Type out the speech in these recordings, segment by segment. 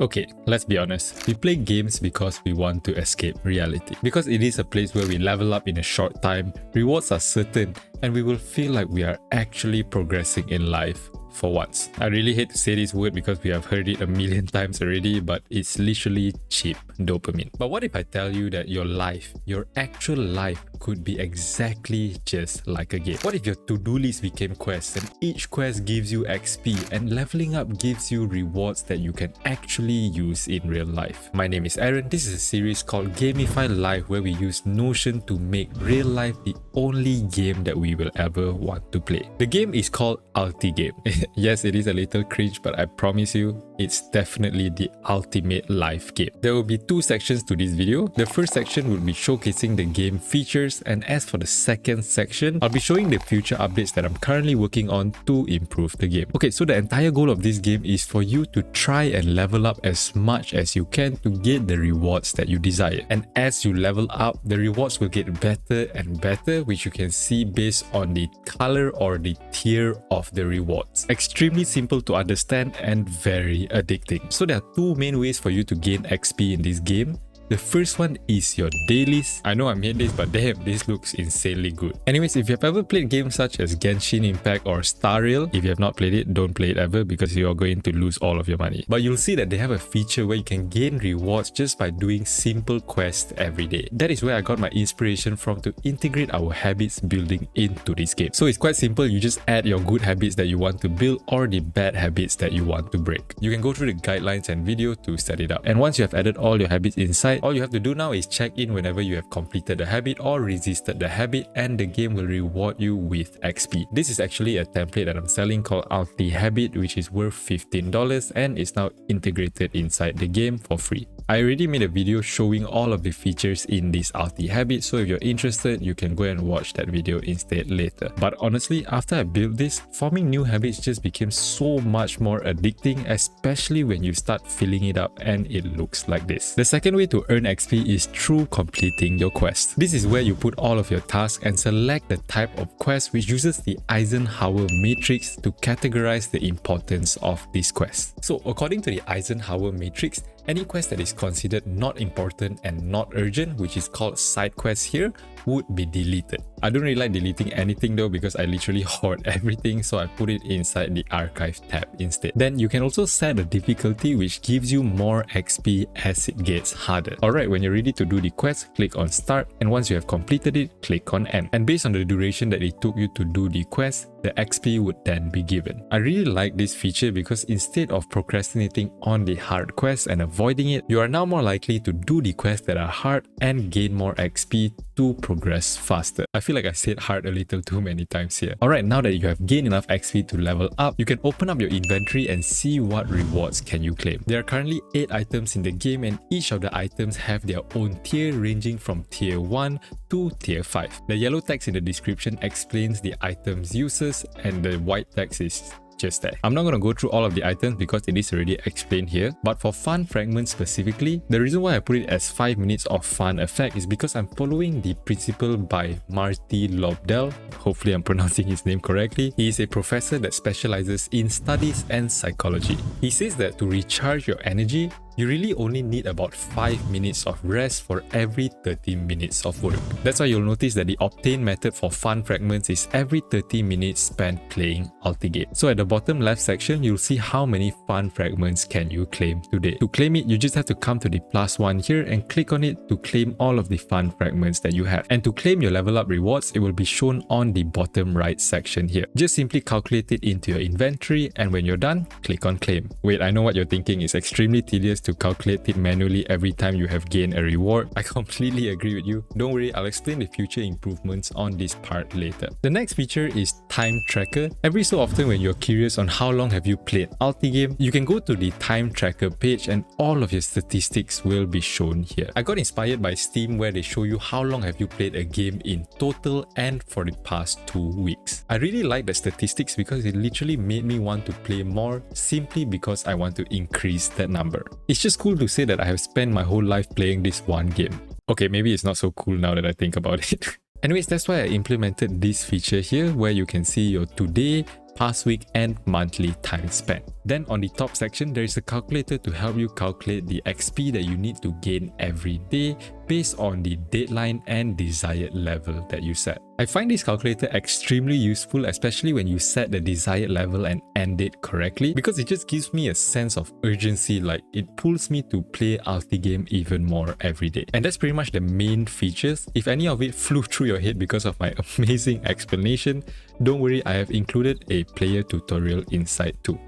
Okay, let's be honest. We play games because we want to escape reality. Because it is a place where we level up in a short time, rewards are certain, and we will feel like we are actually progressing in life for once. I really hate to say this word because we have heard it a million times already, but it's literally cheap dopamine. But what if I tell you that your life, your actual life, could be exactly just like a game? What if your to-do list became quests and each quest gives you XP and leveling up gives you rewards that you can actually use in real life? My name is Aaron. This is a series called Gamify Life where we use Notion to make real life the only game that we will ever want to play. The game is called UltiGame. Yes, it is a little cringe, but I promise you, it's definitely the ultimate life game. There will be two sections to this video. The first section will be showcasing the game features, and as for the second section, I'll be showing the future updates that I'm currently working on to improve the game. Okay, so the entire goal of this game is for you to try and level up as much as you can to get the rewards that you desire. And as you level up, the rewards will get better and better, which you can see based on the color or the tier of the rewards. Extremely simple to understand and very addicting. So there are two main ways for you to gain XP in this game. The first one is your dailies. I know I made this, but damn, this looks insanely good. Anyways, if you have ever played games such as Genshin Impact or Star Rail, if you have not played it, don't play it ever because you are going to lose all of your money. But you'll see that they have a feature where you can gain rewards just by doing simple quests every day. That is where I got my inspiration from to integrate our habits building into this game. So it's quite simple. You just add your good habits that you want to build or the bad habits that you want to break. You can go through the guidelines and video to set it up. And once you have added all your habits inside, all you have to do now is check in whenever you have completed the habit or resisted the habit, and the game will reward you with XP. This is actually a template that I'm selling called UltiHabit, which is worth $15 and is now integrated inside the game for free. I already made a video showing all of the features in this UltiHabit, so if you're interested, you can go and watch that video instead later. But honestly, after I built this, forming new habits just became so much more addicting, especially when you start filling it up and it looks like this. The second way to earn XP is through completing your quest. This is where you put all of your tasks and select the type of quest, which uses the Eisenhower matrix to categorize the importance of this quest. So according to the Eisenhower matrix, any quest that is considered not important and not urgent, which is called side quests here, would be deleted. I don't really like deleting anything though because I literally hoard everything, so I put it inside the archive tab instead. Then you can also set a difficulty which gives you more XP as it gets harder. Alright, when you're ready to do the quest, click on start, and once you have completed it, click on end. And based on the duration that it took you to do the quest, the XP would then be given. I really like this feature because instead of procrastinating on the hard quests and avoiding it, you are now more likely to do the quests that are hard and gain more XP to progress faster. I feel like I said hard a little too many times here. Alright, now that you have gained enough XP to level up, you can open up your inventory and see what rewards can you claim. There are currently 8 items in the game, and each of the items have their own tier ranging from tier 1 to tier 5. The yellow text in the description explains the item's uses, and the white text is just there. I'm not going to go through all of the items because it is already explained here, but for fun fragments specifically, the reason why I put it as 5 minutes of fun effect is because I'm following the principle by Marty Lobdell. Hopefully I'm pronouncing his name correctly. He is a professor that specializes in studies and psychology. He says that to recharge your energy, you really only need about 5 minutes of rest for every 30 minutes of work. That's why you'll notice that the obtain method for fun fragments is every 30 minutes spent playing UltiGame. So at the bottom left section, you'll see how many fun fragments can you claim today. To claim it, you just have to come to the +1 here and click on it to claim all of the fun fragments that you have. And to claim your level up rewards, it will be shown on the bottom right section here. Just simply calculate it into your inventory, and when you're done, click on claim. Wait, I know what you're thinking. It's extremely tedious to calculate it manually every time you have gained a reward. I completely agree with you. Don't worry, I'll explain the future improvements on this part later. The next feature is time tracker. Every so often when you're curious on how long have you played UltiGame, you can go to the time tracker page and all of your statistics will be shown here. I got inspired by Steam where they show you how long have you played a game in total and for the past 2 weeks. I really like the statistics because it literally made me want to play more simply because I want to increase that number. It's just cool to say that I have spent my whole life playing this one game. Okay, maybe it's not so cool now that I think about it. Anyways, that's why I implemented this feature here where you can see your today, past week and monthly time spent. Then on the top section, there is a calculator to help you calculate the XP that you need to gain every day based on the deadline and desired level that you set. I find this calculator extremely useful, especially when you set the desired level and end it correctly, because it just gives me a sense of urgency, like it pulls me to play UltiGame even more every day. And that's pretty much the main features. If any of it flew through your head because of my amazing explanation, don't worry, I have included a player tutorial inside too.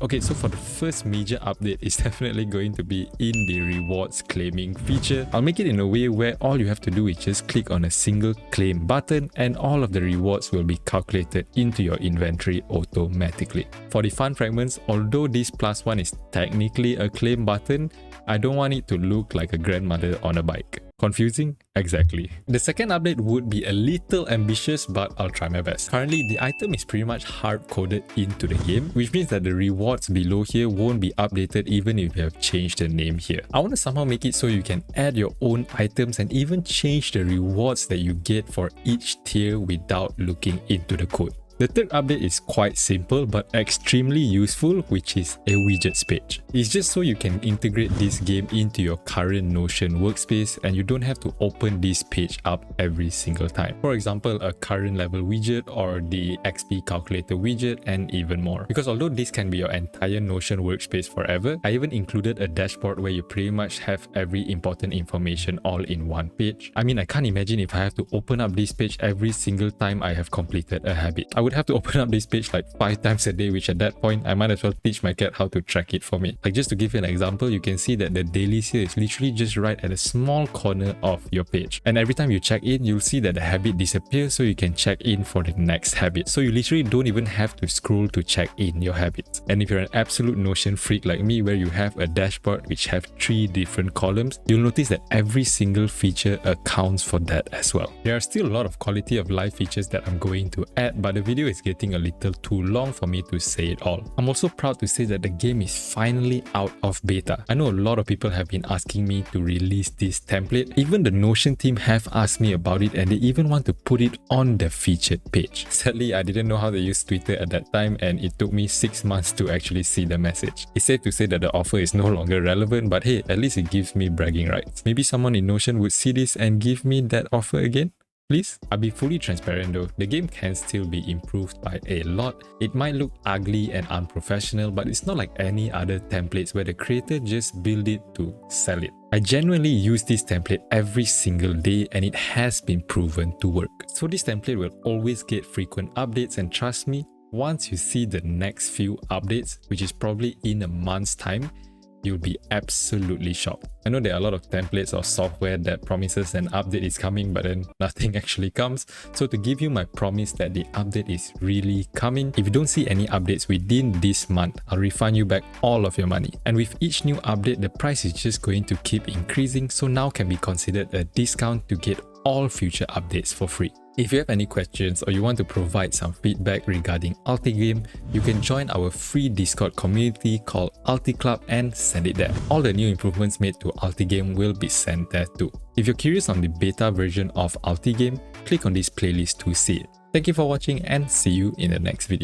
Okay, so for the first major update is definitely going to be in the rewards claiming feature. I'll make it in a way where all you have to do is just click on a single claim button and all of the rewards will be calculated into your inventory automatically. For the fun fragments, although this +1 is technically a claim button, I don't want it to look like a grandmother on a bike. Confusing? Exactly. The second update would be a little ambitious, but I'll try my best. Currently, the item is pretty much hard-coded into the game, which means that the rewards below here won't be updated even if you have changed the name here. I want to somehow make it so you can add your own items and even change the rewards that you get for each tier without looking into the code. The third update is quite simple but extremely useful, which is a widgets page. It's just so you can integrate this game into your current Notion workspace and you don't have to open this page up every single time. For example, a current level widget or the XP calculator widget and even more. Because although this can be your entire Notion workspace forever, I even included a dashboard where you pretty much have every important information all in one page. I mean, I can't imagine if I have to open up this page every single time I have completed a habit. I would have to open up this page like 5 times a day, which at that point I might as well teach my cat how to track it for me. Like, just to give you an example, you can see that the dailies here is literally just right at a small corner of your page, and every time you check in, you'll see that the habit disappears so you can check in for the next habit. So you literally don't even have to scroll to check in your habits. And if you're an absolute Notion freak like me, where you have a dashboard which have 3 different columns, you'll notice that every single feature accounts for that as well. There are still a lot of quality of life features that I'm going to add, but the video is getting a little too long for me to say it all. I'm also proud to say that the game is finally out of beta. I know a lot of people have been asking me to release this template. Even the Notion team have asked me about it and they even want to put it on the featured page. Sadly, I didn't know how to use Twitter at that time and it took me 6 months to actually see the message. It's safe to say that the offer is no longer relevant, but hey, at least it gives me bragging rights. Maybe someone in Notion would see this and give me that offer again? Please? I'll be fully transparent though, the game can still be improved by a lot. It might look ugly and unprofessional, but it's not like any other templates where the creator just build it to sell it. I genuinely use this template every single day and it has been proven to work. So this template will always get frequent updates, and trust me, once you see the next few updates, which is probably in a month's time, you'll be absolutely shocked. I know there are a lot of templates or software that promises an update is coming, but then nothing actually comes. So to give you my promise that the update is really coming, if you don't see any updates within this month, I'll refund you back all of your money. And with each new update, the price is just going to keep increasing, so now can be considered a discount to get all future updates for free. If you have any questions or you want to provide some feedback regarding UltiGame, you can join our free Discord community called UltiClub and send it there. All the new improvements made to UltiGame will be sent there too. If you're curious on the beta version of UltiGame, click on this playlist to see it. Thank you for watching and see you in the next video.